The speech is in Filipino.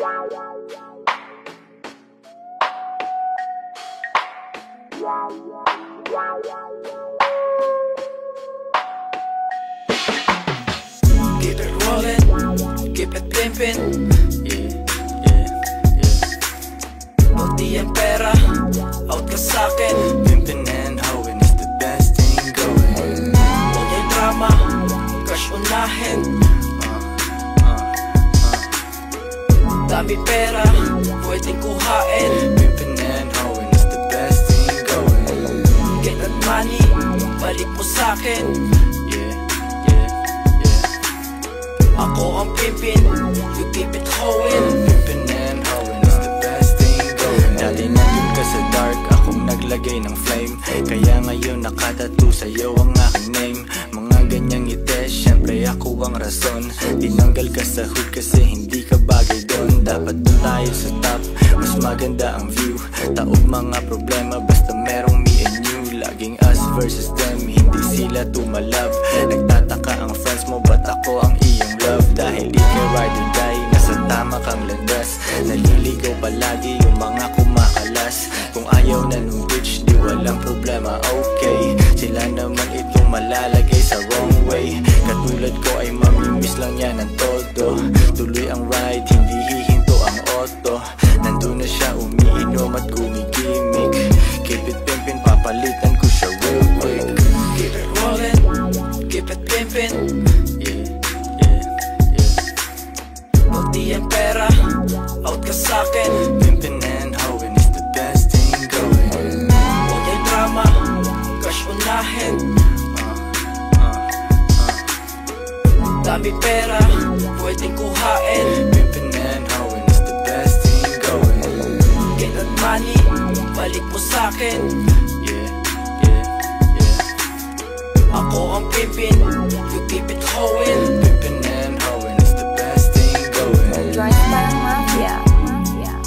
Keep it rolling, keep it pimpin'. Buti ang pera, out ka sa'kin. Pimpin' and hoeing is the best thing going. Huwag yung drama, cash unahin. Dami pera, pwedeng kuhain. Pimpin' and hoeing is the best thing going. Get that money, balik mo sa'kin. Ako ang pimpin, you keep it hoeing. Pimpin' and hoeing is the best thing going. Dati nandun ka sa dark, akong naglagay ng flame. Kaya ngayon nakatattoo sa'yo ang aking name. Mga ganyang ngiti, syempre ako ang rason. Tinanggal ka sa hood kasi hindi ka bagay doon. Dapat dun tayo sa top, mas maganda ang view. Taob mga problema, basta merong me and you. Laging us versus them, hindi sila tumalab. Nagtataka ang friends mo, ba't ako ang iyong love? Dahil di ka ride or die, nasa tama kang landas. Naliligaw palagi yung mga kumakalas. Kung ayaw na nung bitch, di walang problema, okay. Sila naman itong malalagay sa wrong way. Katulad ko ay mamimiss lang yan ng todo. Tuloy ang ride, hindi hihinto ang auto. Nandun na siya, umiinom at kumigimik. Keep it pimpin', papalitan ko siya real quick. Keep it rolling, keep it pimpin'. Buti ang pera, out ka sa'kin. Pimpin' and hoeing is the best thing going. Huwag yung drama, cash unahin. Dami pera, pwedeng kuhain. Pimpin' and hoeing is the best thing going. Get that money, balik mo sa'kin. Ako ang pimpin, you keep it hoeing. Pimpin' and hoeing is the best thing going. Joined by Mafia. Mafia.